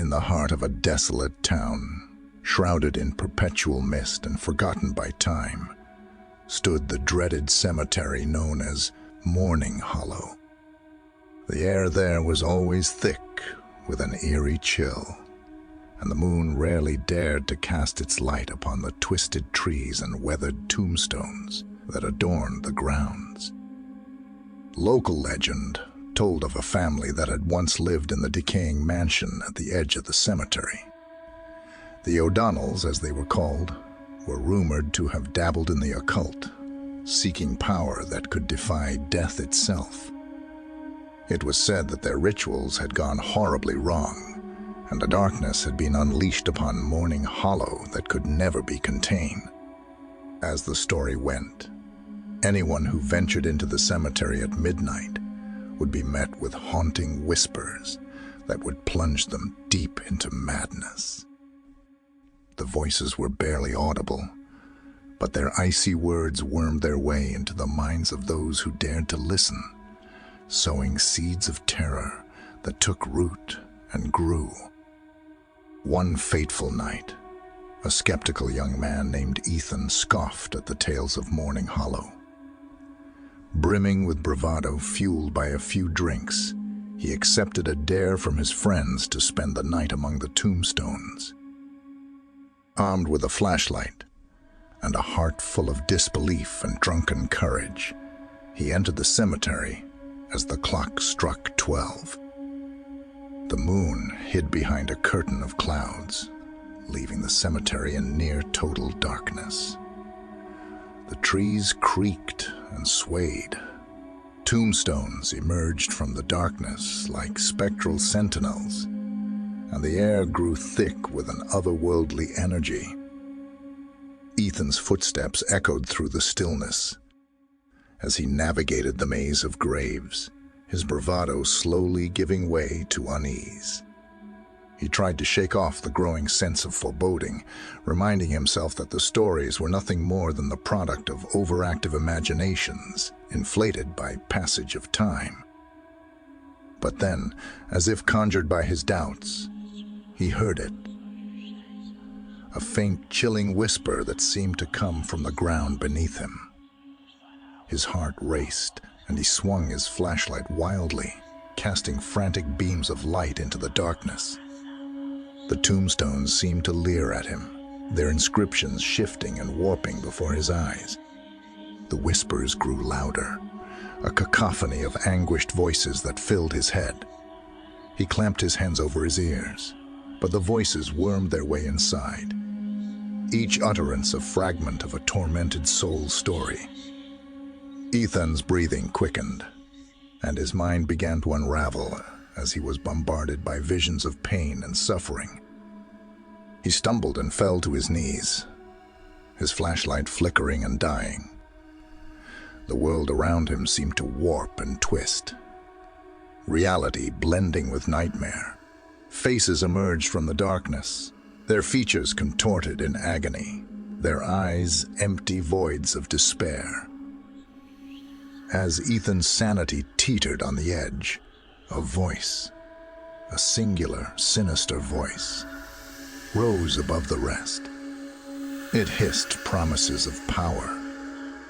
In the heart of a desolate town, shrouded in perpetual mist and forgotten by time, stood the dreaded cemetery known as Mourning Hollow. The air there was always thick with an eerie chill, and the moon rarely dared to cast its light upon the twisted trees and weathered tombstones that adorned the grounds. Local legend told of a family that had once lived in the decaying mansion at the edge of the cemetery. The O'Donnells, as they were called, were rumored to have dabbled in the occult, seeking power that could defy death itself. It was said that their rituals had gone horribly wrong, and a darkness had been unleashed upon Mourning Hollow that could never be contained. As the story went, anyone who ventured into the cemetery at midnight would be met with haunting whispers that would plunge them deep into madness. The voices were barely audible, but their icy words wormed their way into the minds of those who dared to listen, sowing seeds of terror that took root and grew. One fateful night, a skeptical young man named Ethan scoffed at the tales of Mourning Hollow. Brimming with bravado, fueled by a few drinks, he accepted a dare from his friends to spend the night among the tombstones. Armed with a flashlight and a heart full of disbelief and drunken courage, he entered the cemetery as the clock struck 12. The moon hid behind a curtain of clouds, leaving the cemetery in near total darkness. The trees creaked and swayed. Tombstones emerged from the darkness like spectral sentinels, and the air grew thick with an otherworldly energy. Ethan's footsteps echoed through the stillness. As he navigated the maze of graves, his bravado slowly giving way to unease. He tried to shake off the growing sense of foreboding, reminding himself that the stories were nothing more than the product of overactive imaginations, inflated by passage of time. But then, as if conjured by his doubts, he heard it. A faint, chilling whisper that seemed to come from the ground beneath him. His heart raced, and he swung his flashlight wildly, casting frantic beams of light into the darkness. The tombstones seemed to leer at him, their inscriptions shifting and warping before his eyes. The whispers grew louder, a cacophony of anguished voices that filled his head. He clamped his hands over his ears, but the voices wormed their way inside, each utterance a fragment of a tormented soul's story. Ethan's breathing quickened, and his mind began to unravel as he was bombarded by visions of pain and suffering. He stumbled and fell to his knees, his flashlight flickering and dying. The world around him seemed to warp and twist, reality blending with nightmare. Faces emerged from the darkness, their features contorted in agony, their eyes empty voids of despair. As Ethan's sanity teetered on the edge, a voice, a singular, sinister voice, rose above the rest. It hissed promises of power,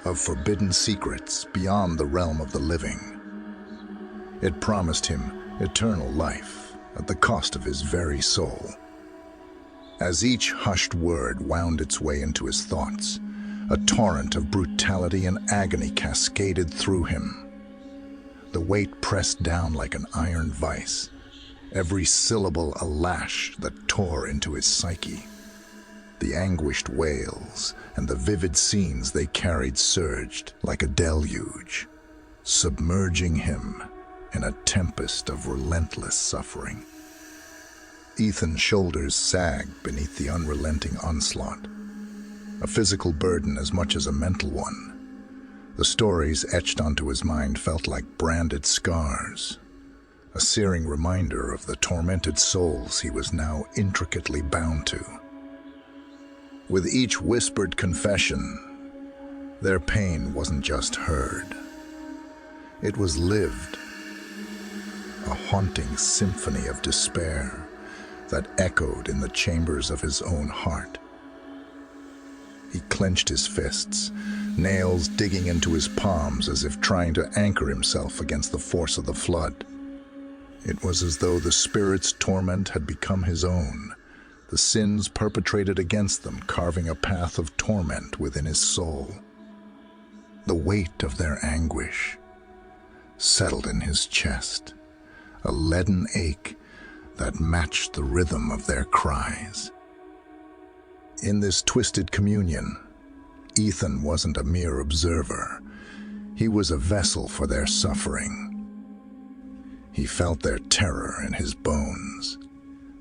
of forbidden secrets beyond the realm of the living. It promised him eternal life at the cost of his very soul. As each hushed word wound its way into his thoughts, a torrent of brutality and agony cascaded through him. The weight pressed down like an iron vice, every syllable a lash that tore into his psyche. The anguished wails and the vivid scenes they carried surged like a deluge, submerging him in a tempest of relentless suffering. Ethan's shoulders sagged beneath the unrelenting onslaught, a physical burden as much as a mental one. The stories etched onto his mind felt like branded scars, a searing reminder of the tormented souls he was now intricately bound to. With each whispered confession, their pain wasn't just heard. It was lived, a haunting symphony of despair that echoed in the chambers of his own heart. He clenched his fists, nails digging into his palms as if trying to anchor himself against the force of the flood. It was as though the spirit's torment had become his own, the sins perpetrated against them carving a path of torment within his soul. The weight of their anguish settled in his chest, a leaden ache that matched the rhythm of their cries. In this twisted communion, Ethan wasn't a mere observer. He was a vessel for their suffering. He felt their terror in his bones,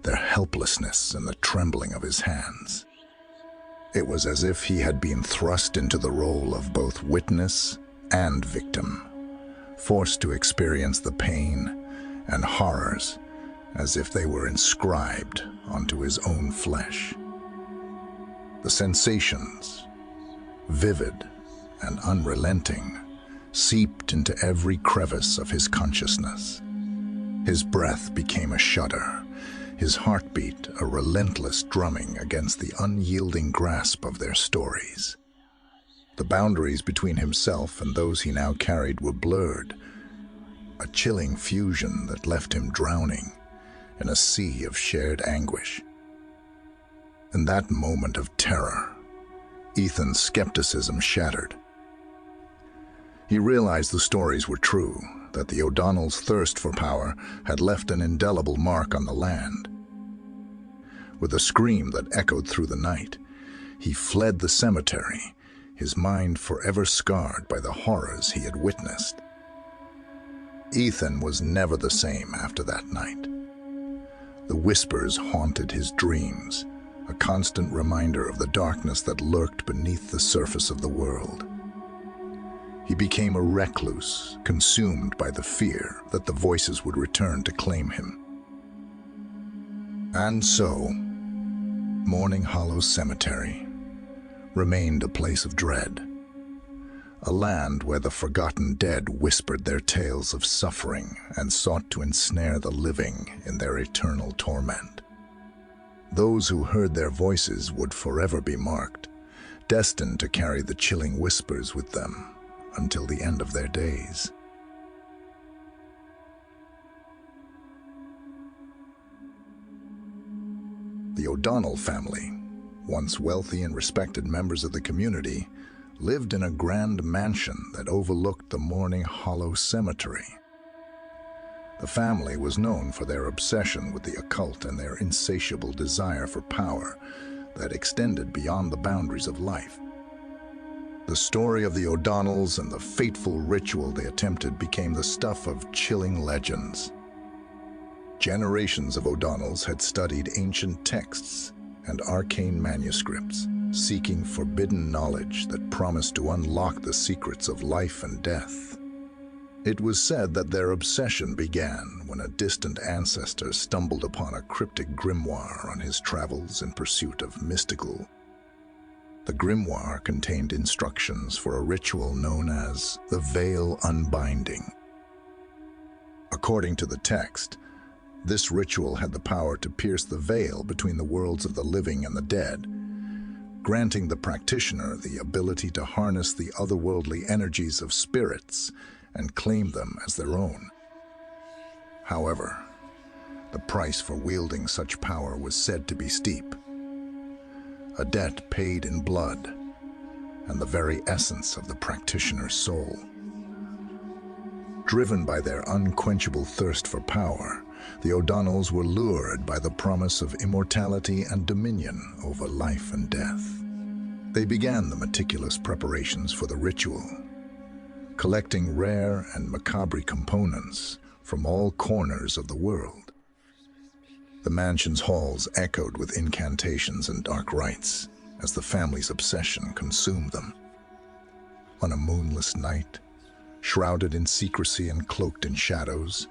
their helplessness in the trembling of his hands. It was as if he had been thrust into the role of both witness and victim, forced to experience the pain and horrors as if they were inscribed onto his own flesh. The sensations, vivid and unrelenting, seeped into every crevice of his consciousness. His breath became a shudder, his heartbeat a relentless drumming against the unyielding grasp of their stories. The boundaries between himself and those he now carried were blurred, a chilling fusion that left him drowning in a sea of shared anguish. In that moment of terror, Ethan's skepticism shattered. He realized the stories were true, that the O'Donnells' thirst for power had left an indelible mark on the land. With a scream that echoed through the night, he fled the cemetery, his mind forever scarred by the horrors he had witnessed. Ethan was never the same after that night. The whispers haunted his dreams, a constant reminder of the darkness that lurked beneath the surface of the world. He became a recluse, consumed by the fear that the voices would return to claim him. And so, Morning Hollow Cemetery remained a place of dread, a land where the forgotten dead whispered their tales of suffering and sought to ensnare the living in their eternal torment. Those who heard their voices would forever be marked, destined to carry the chilling whispers with them until the end of their days. The O'Donnell family, once wealthy and respected members of the community, lived in a grand mansion that overlooked the Morning Hollow Cemetery. The family was known for their obsession with the occult and their insatiable desire for power that extended beyond the boundaries of life. The story of the O'Donnells and the fateful ritual they attempted became the stuff of chilling legends. Generations of O'Donnells had studied ancient texts and arcane manuscripts, seeking forbidden knowledge that promised to unlock the secrets of life and death. It was said that their obsession began when a distant ancestor stumbled upon a cryptic grimoire on his travels in pursuit of mystical. The grimoire contained instructions for a ritual known as the Veil Unbinding. According to the text, this ritual had the power to pierce the veil between the worlds of the living and the dead, granting the practitioner the ability to harness the otherworldly energies of spirits and claim them as their own. However, the price for wielding such power was said to be steep. A debt paid in blood and the very essence of the practitioner's soul. Driven by their unquenchable thirst for power, the O'Donnells were lured by the promise of immortality and dominion over life and death. They began the meticulous preparations for the ritual, collecting rare and macabre components from all corners of the world. The mansion's halls echoed with incantations and dark rites as the family's obsession consumed them. On a moonless night, shrouded in secrecy and cloaked in shadows,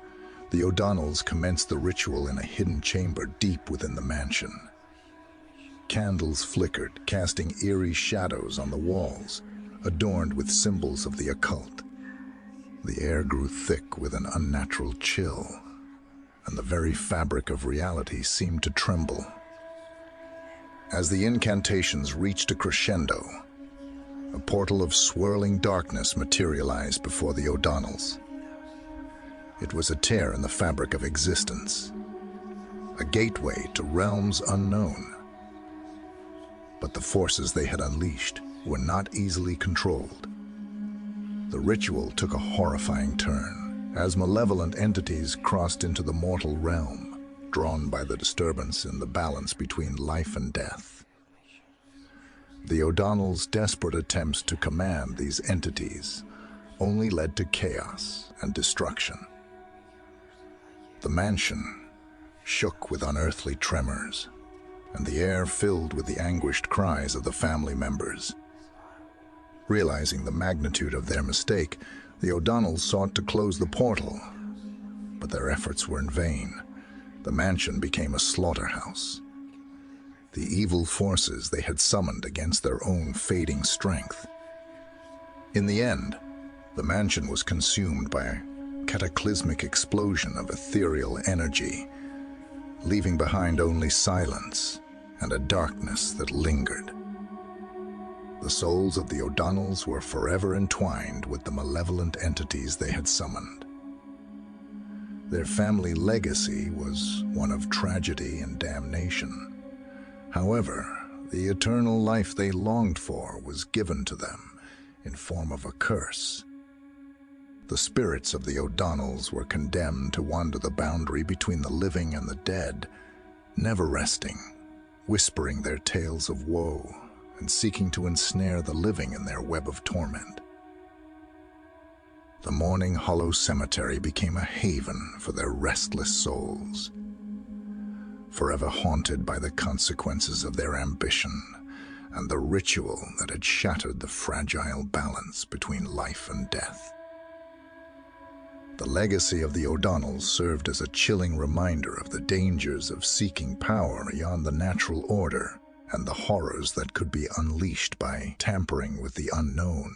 the O'Donnells commenced the ritual in a hidden chamber deep within the mansion. Candles flickered, casting eerie shadows on the walls, adorned with symbols of the occult. The air grew thick with an unnatural chill, and the very fabric of reality seemed to tremble. As the incantations reached a crescendo, a portal of swirling darkness materialized before the O'Donnells. It was a tear in the fabric of existence, a gateway to realms unknown. But the forces they had unleashed were not easily controlled. The ritual took a horrifying turn as malevolent entities crossed into the mortal realm, drawn by the disturbance in the balance between life and death. The O'Donnells' desperate attempts to command these entities only led to chaos and destruction. The mansion shook with unearthly tremors, and the air filled with the anguished cries of the family members. Realizing the magnitude of their mistake, the O'Donnells sought to close the portal, but their efforts were in vain. The mansion became a slaughterhouse. The evil forces they had summoned against their own fading strength. In the end, the mansion was consumed by a cataclysmic explosion of ethereal energy, leaving behind only silence and a darkness that lingered. The souls of the O'Donnells were forever entwined with the malevolent entities they had summoned. Their family legacy was one of tragedy and damnation. However, the eternal life they longed for was given to them in form of a curse. The spirits of the O'Donnells were condemned to wander the boundary between the living and the dead, never resting, whispering their tales of woe and seeking to ensnare the living in their web of torment. The Mourning Hollow Cemetery became a haven for their restless souls, forever haunted by the consequences of their ambition and the ritual that had shattered the fragile balance between life and death. The legacy of the O'Donnells served as a chilling reminder of the dangers of seeking power beyond the natural order and the horrors that could be unleashed by tampering with the unknown.